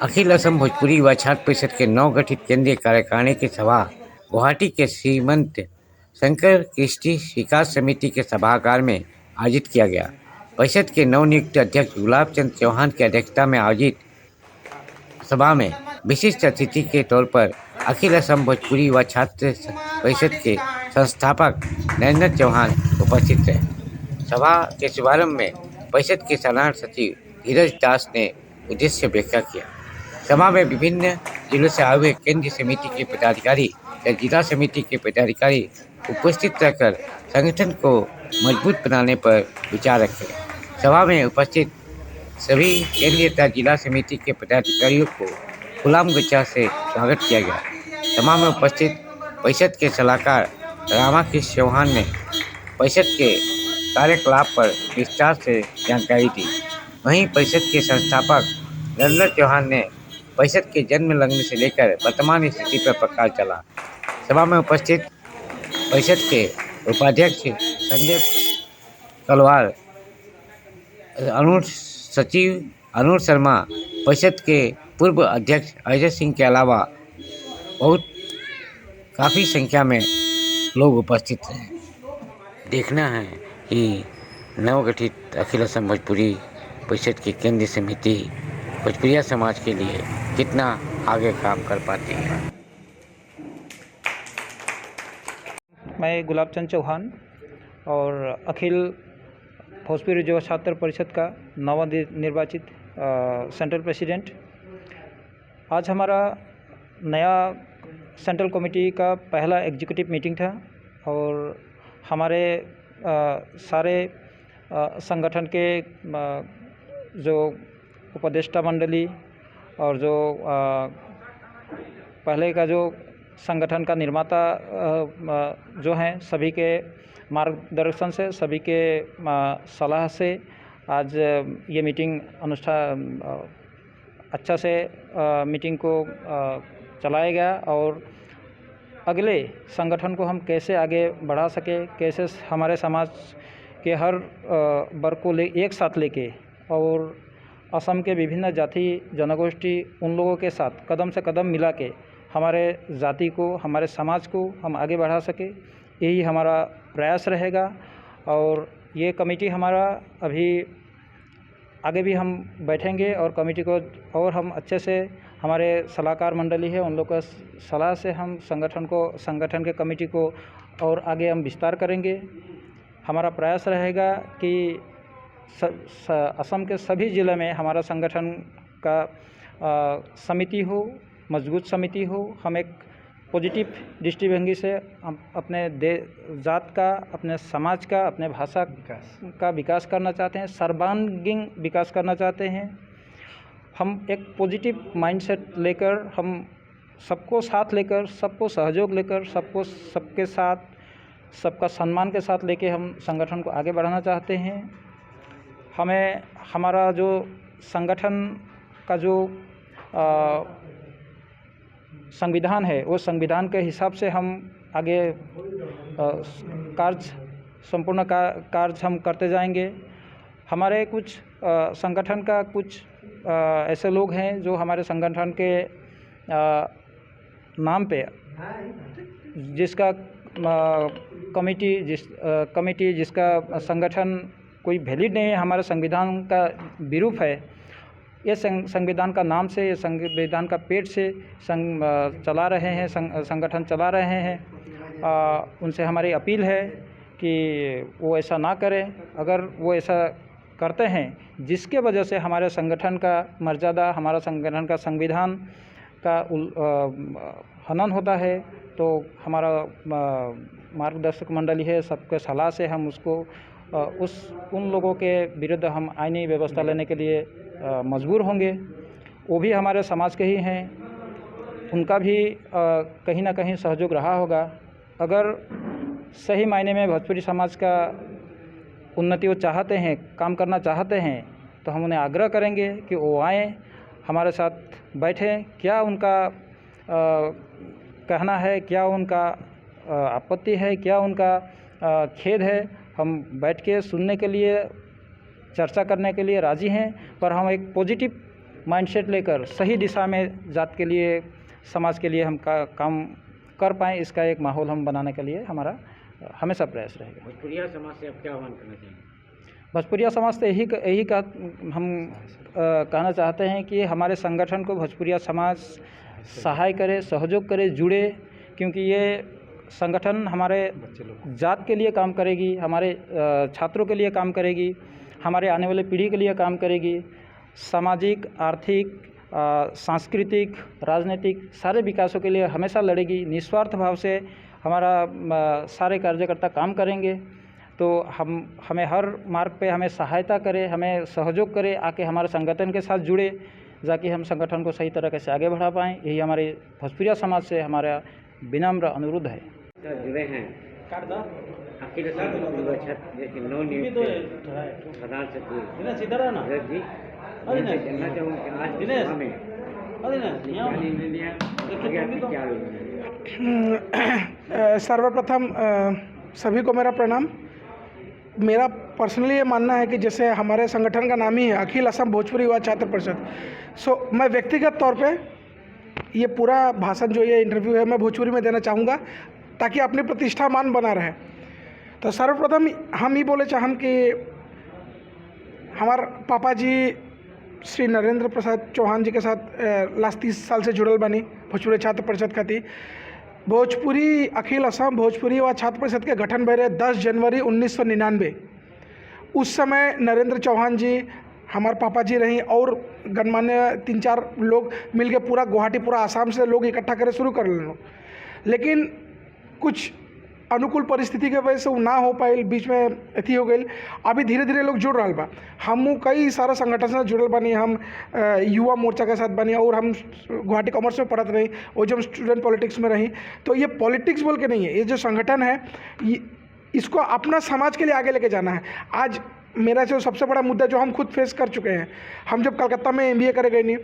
अखिल असम भोजपुरी व छात्र परिषद के नवगठित केंद्रीय कार्यकारिणी की सभा गुवाहाटी के श्रीमंत शंकर कृष्टि विकास समिति के सभागार में आयोजित किया गया। परिषद के नवनियुक्त अध्यक्ष गुलाब चंद चौहान की अध्यक्षता में आयोजित सभा में विशिष्ट अतिथि के तौर पर अखिल असम भोजपुरी व छात्र परिषद के संस्थापक नरेंद्र चौहान उपस्थित रहे। सभा के शुभारंभ में परिषद के साधारण सचिव धीरज दास ने उद्देश्य व्याख्या किया। सभा में विभिन्न जिलों से आए हुए केंद्रीय समिति के पदाधिकारी या जिला समिति के पदाधिकारी उपस्थित रहकर संगठन को मजबूत बनाने पर विचार रखे। सभा में उपस्थित सभी केंद्रीय तथा जिला समिति के पदाधिकारियों को गुलाम गच्चा से स्वागत किया गया। सभा में उपस्थित परिषद के सलाहकार रामाकृष्ण चौहान ने परिषद के कार्यकलाप पर विस्तार से जानकारी दी। वहीं परिषद के संस्थापक नरेंद्र चौहान ने परिषद के जन्म लग्न से लेकर वर्तमान स्थिति पर प्रकाश डाला। सभा में उपस्थित परिषद के उपाध्यक्ष संजय कलवार, सचिव अरुण शर्मा, परिषद के पूर्व अध्यक्ष अजय सिंह के अलावा काफ़ी संख्या में लोग उपस्थित रहे। देखना है कि नवगठित अखिल असम भोजपुरी परिषद की केंद्रीय समिति भोजपुरिया समाज के लिए कितना आगे काम कर पाती है। मैं गुलाब चंद चौहान और अखिल भोजपुरी युवा छात्र परिषद का नवनिर्वाचित सेंट्रल प्रेसिडेंट। आज हमारा नया सेंट्रल कमेटी का पहला एग्जीक्यूटिव मीटिंग था और हमारे सारे संगठन के जो उपदेष्टा मंडली और जो पहले का जो संगठन का निर्माता जो हैं, सभी के मार्गदर्शन से, सभी के सलाह से आज ये मीटिंग अनुष्ठान अच्छा से मीटिंग को चलाया गया और अगले संगठन को हम कैसे आगे बढ़ा सके, कैसे हमारे समाज के हर वर्ग को एक साथ लेके और असम के विभिन्न जाति जनगोष्ठी उन लोगों के साथ कदम से कदम मिला के हमारे जाति को, हमारे समाज को हम आगे बढ़ा सके, यही हमारा प्रयास रहेगा। और ये कमेटी हमारा अभी आगे भी हम बैठेंगे और कमेटी को और हम अच्छे से हमारे सलाहकार मंडली है उन लोग का सलाह से हम संगठन के कमेटी को और आगे हम विस्तार करेंगे। हमारा प्रयास रहेगा कि असम के सभी ज़िले में हमारा संगठन का समिति हो, मजबूत समिति हो। हम एक पॉजिटिव दृष्टिभंगी से हम अपने जात का, अपने समाज का, अपने भाषा का विकास करना चाहते हैं, सर्वांगीण विकास करना चाहते हैं। हम एक पॉजिटिव माइंडसेट लेकर, हम सबको साथ लेकर, सबको सहयोग लेकर, सबके साथ, सबका सम्मान के साथ लेके हम संगठन को आगे बढ़ाना चाहते हैं। हमें हमारा जो संगठन का जो संविधान है, वो संविधान के हिसाब से हम आगे संपूर्ण कार्य हम करते जाएंगे। हमारे कुछ संगठन का कुछ ऐसे लोग हैं जो हमारे संगठन के नाम पे जिसका कमेटी जिसका संगठन कोई वैलिड नहीं है, हमारे संविधान का विरूप है, ये संविधान का नाम से, ये संविधान का पेट से चला रहे हैं, संगठन चला रहे हैं। उनसे हमारी अपील है कि वो ऐसा ना करें। अगर वो ऐसा करते हैं जिसके वजह से हमारे संगठन का मर्यादा, हमारा संगठन का संविधान का हनन होता है, तो हमारा मार्गदर्शक मंडली है, सबके सलाह से हम उसको उन लोगों के विरुद्ध हम आईनी व्यवस्था लेने के लिए मजबूर होंगे। वो भी हमारे समाज के ही हैं, उनका भी कहीं ना कहीं सहयोग रहा होगा। अगर सही मायने में भोजपुरी समाज का उन्नति वो चाहते हैं, काम करना चाहते हैं, तो हम उन्हें आग्रह करेंगे कि वो आएँ, हमारे साथ बैठें। क्या उनका कहना है, क्या उनका आपत्ति है, क्या उनका खेद है, हम बैठ के सुनने के लिए, चर्चा करने के लिए राज़ी हैं। पर हम एक पॉजिटिव माइंडसेट लेकर सही दिशा में जात के लिए, समाज के लिए हम काम कर पाएँ, इसका एक माहौल हम बनाने के लिए हमारा हमेशा प्रयास रहेगा। भोजपुरिया समाज से आप क्या आह्वान करना चाहेंगे? भोजपुरिया समाज से यही हम कहना चाहते हैं कि हमारे संगठन को भोजपुरिया समाज सहाय करे, सहयोग करे, जुड़े, क्योंकि ये संगठन हमारे जात के लिए काम करेगी, हमारे छात्रों के लिए काम करेगी, हमारे आने वाले पीढ़ी के लिए काम करेगी, सामाजिक, आर्थिक, सांस्कृतिक, राजनीतिक सारे विकासों के लिए हमेशा लड़ेगी। निस्वार्थ भाव से हमारा सारे कार्यकर्ता काम करेंगे। तो हमें हर मार्ग पे हमें सहायता करे, हमें सहयोग करे, आके हमारे संगठन के साथ जुड़े, ताकि हम संगठन को सही तरीके से आगे बढ़ा पाएँ। यही हमारे भोजपुरिया समाज से हमारा विनम्र अनुरोध है। जुड़े हैं अखिल जैसे नवनियुक्त प्रधान सचिव जी, उनसे जानना चाहूँगा कि आज की सभा में क्या निर्णय लिया, आगे आपकी क्या योजना है? सर्वप्रथम सभी को मेरा प्रणाम। मेरा पर्सनली ये मानना है कि जैसे हमारे संगठन का नाम ही है अखिल असम भोजपुरी युवा छात्र परिषद, सो मैं व्यक्तिगत तौर पे ये पूरा भाषण जो ये इंटरव्यू है मैं भोजपुरी में देना चाहूँगा ताकि अपनी प्रतिष्ठा मान बना रहे। तो सर्वप्रथम हम ये बोले चाहम कि हमारे पापा जी श्री नरेंद्र प्रसाद चौहान जी के साथ लास्ट 30 साल से जुड़ल बनी भोजपुरी छात्र परिषद खातिर। भोजपुरी अखिल असम भोजपुरी व छात्र परिषद के गठन भरे 10 जनवरी 1999। उस समय नरेंद्र चौहान जी हमारे पापा जी रहीं और गणमान्य 3-4 लोग मिलके पूरा गुवाहाटी, पूरा आसाम से लोग इकट्ठा करे शुरू कर लेना, लेकिन कुछ अनुकूल परिस्थिति के वजह से वो ना हो पाए, बीच में अथी हो गई। अभी धीरे धीरे लोग जुड़ रहा बा। हम कई सारा संगठन से जुड़ल बनी, हम युवा मोर्चा के साथ बनी और हम गुवाहाटी कॉमर्स में पढ़त रही और जब स्टूडेंट पॉलिटिक्स में रही। तो ये पॉलिटिक्स बोल के नहीं है, ये जो संगठन है इसको अपना समाज के लिए आगे लेके जाना है। आज मेरा जो सबसे बड़ा मुद्दा जो हम खुद फेस कर चुके हैं, हम जब कलकत्ता में MBA करे गए नहीं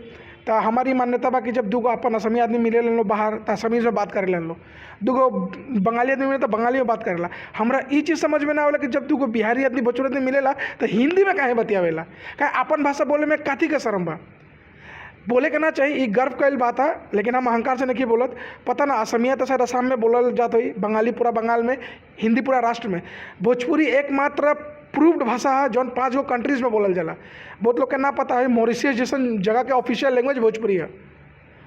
तो हमारी मान्यता बा कि जब दूगो अपन असमी आदमी मिले लो बाहर तो असमी में बात करे लो, दूगो बंगाली आदमी मिले तो बंगाली में बात करेला। हमरा ये चीज़ समझ में ना आवेला कि जब दूगो बिहारी आदमी भोजपुरी आदमी मिलेला तो हिंदी में काहे बतियावेला, काहे अपन भाषा बोले में काथी के शर्म बा। बोले के ना चाहिए, ये गर्व कैल बात है, लेकिन हम अहंकार से नहीं बोलत। पता ना असमिया तो शायद असम में बोलल जात हुई, बंगाली पूरा बंगाल में, हिंदी पूरा राष्ट्र में। भोजपुरी एकमात्र प्रूव्ड भाषा है जौन 5 गो कंट्रीज़ में बोलल जाला। बहुत लोग के ना पता है मॉरिशियस जैसन जगह के ऑफिशियल लैंग्वेज भोजपुरी है।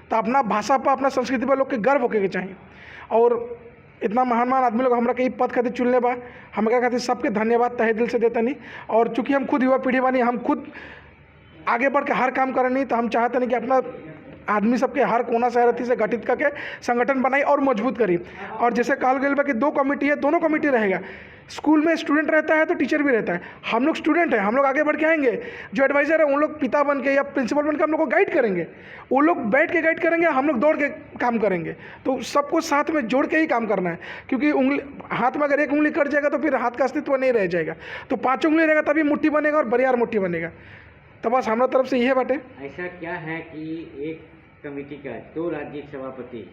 तो अपना भाषा पर, अपना संस्कृति पर लोग के गर्व होके चाहिए। और इतना महान आदमी लोग हमरा के पद खातिर चुनले बा, हमरा खातिर सबके धन्यवाद तहे दिल से देता नहीं। और चूँकि हम खुद युवा पीढ़ी बानी, हम खुद आगे बढ़ के हर काम करें नहीं, तो हम चाहते नहीं कि अपना आदमी सबके हर कोना शहरती से गठित करके संगठन बनाई और मजबूत करी। और जैसे कहल गया बा कि 2 कमेटी है, दोनों कमेटी रहेगा। स्कूल में स्टूडेंट रहता है तो टीचर भी रहता है। हम लोग स्टूडेंट हैं, हम लोग आगे बढ़ के आएंगे। जो एडवाइज़र है उन लोग पिता बन के या प्रिंसिपल बन के हम लोग को गाइड करेंगे, वो लोग बैठ के गाइड करेंगे, हम लोग दौड़ के काम करेंगे। तो सबको साथ में जोड़ के ही काम करना है, क्योंकि हाथ में अगर एक उंगली कट जाएगा तो फिर हाथ का अस्तित्व नहीं रह जाएगा। तो 5 उंगली रहेगा तभी मुट्ठी बनेगा और बरियार मुट्ठी बनेगा। तो बस हमारा तरफ से यही बाटे। ऐसा क्या है कि एक कमेटी का 2 राज्य सभापति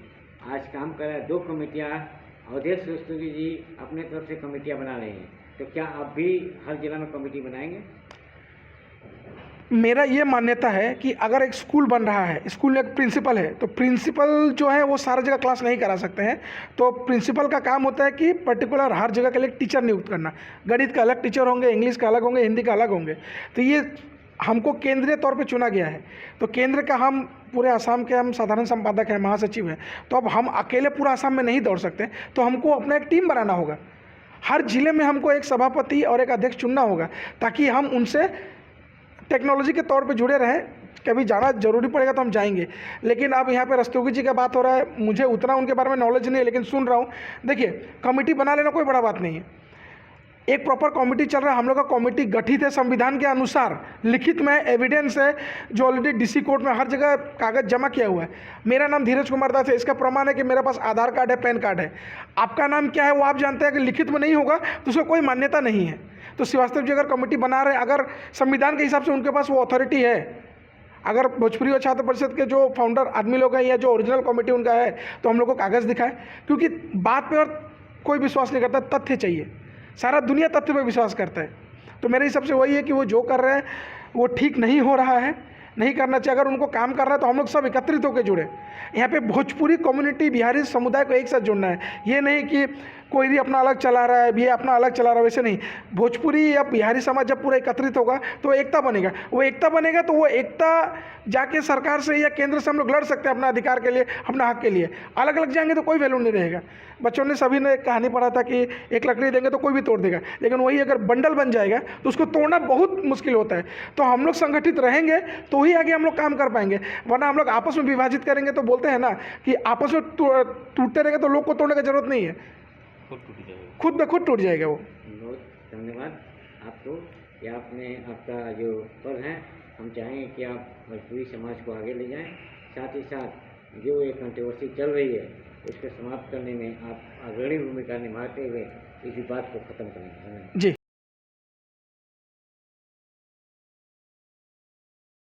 आज काम कर रहा है, 2 कमेटियाँ अवधेश रस्तोगी जी अपने तरफ से कमेटियाँ बना रहे हैं, तो क्या आप भी हर जिला में कमेटी बनाएंगे? मेरा ये मान्यता है कि अगर एक स्कूल बन रहा है, स्कूल में एक प्रिंसिपल है, तो प्रिंसिपल जो है वो सारा जगह क्लास नहीं करा सकते हैं। तो प्रिंसिपल का काम होता है कि पर्टिकुलर हर जगह के लिए टीचर नियुक्त करना। गणित का अलग टीचर होंगे, इंग्लिश का अलग होंगे, हिंदी का अलग होंगे। तो ये हमको केंद्रीय तौर पे चुना गया है। तो केंद्र का हम पूरे असम के हम साधारण संपादक हैं, महासचिव हैं। तो अब हम अकेले पूरा असम में नहीं दौड़ सकते, तो हमको अपना एक टीम बनाना होगा। हर जिले में हमको एक सभापति और एक अध्यक्ष चुनना होगा, ताकि हम उनसे टेक्नोलॉजी के तौर पे जुड़े रहें। कभी जाना जरूरी पड़ेगा तो हम जाएंगे। लेकिन अब यहाँ पे रस्तोगी जी का बात हो रहा है, मुझे उतना उनके बारे में नॉलेज नहीं है, लेकिन सुन रहा हूँ। देखिए, कमेटी बना लेना कोई बड़ा बात नहीं है। एक प्रॉपर कमेटी चल रहा है, हम लोग का कमेटी गठित है संविधान के अनुसार, लिखित में एविडेंस है जो ऑलरेडी DC कोर्ट में हर जगह कागज जमा किया हुआ है। मेरा नाम धीरज कुमार दास है, इसका प्रमाण है कि मेरे पास आधार कार्ड है, पैन कार्ड है। आपका नाम क्या है वो आप जानते हैं कि लिखित में नहीं होगा तो उसको कोई मान्यता नहीं है। तो श्रीवास्तव जी अगर कमेटी बना रहे हैं, अगर संविधान के हिसाब से उनके पास वो अथॉरिटी है, अगर भोजपुरी और छात्र परिषद के जो फाउंडर आदमी लोग हैं या जो ओरिजिनल कमेटी उनका है, तो हम लोग को कागज़ दिखाएं। क्योंकि बात पे और कोई विश्वास नहीं करता, तथ्य चाहिए। सारा दुनिया तथ्य पे विश्वास करता है। तो मेरे हिसाब से वही है कि वो जो कर रहे हैं वो ठीक नहीं हो रहा है। नहीं करना चाहिए। अगर उनको काम करना है तो हम लोग सब एकत्रित होकर जुड़े। यहाँ पे भोजपुरी कम्युनिटी बिहारी समुदाय को एक साथ जोड़ना है। ये नहीं कि कोई भी अपना अलग चला रहा है, ये अपना अलग चला रहा है, वैसे नहीं। भोजपुरी या बिहारी समाज जब पूरा एकत्रित होगा तो एकता बनेगा। वो एकता बनेगा तो वो एकता जाके सरकार से या केंद्र से हम लोग लड़ सकते हैं अपना अधिकार के लिए, अपना हक के लिए। अलग अलग जाएंगे तो कोई वैल्यू नहीं रहेगा। बच्चों ने सभी ने कहानी पढ़ा था कि एक लकड़ी देंगे तो कोई भी तोड़ देगा, लेकिन वही अगर बंडल बन जाएगा तो उसको तोड़ना बहुत मुश्किल होता है। तो हम लोग संगठित रहेंगे तो ही आगे हम लोग काम कर पाएंगे, वरना हम लोग आपस में विभाजित करेंगे तो बोलते हैं ना कि आपस में टूटते रहेंगे तो लोग को तोड़ने की जरूरत नहीं है, खुद ब खुद टूट जाएगा वो। बहुत धन्यवाद आपको। ये आपने आपका जो पद है, हम चाहेंगे कि आप भोजपुरी समाज को आगे ले जाएं, साथ ही साथ जो ये कंट्रोवर्सी चल रही है उसको समाप्त करने में आप अग्रणी भूमिका निभाते हुए इसी बात को ख़त्म करें। जी।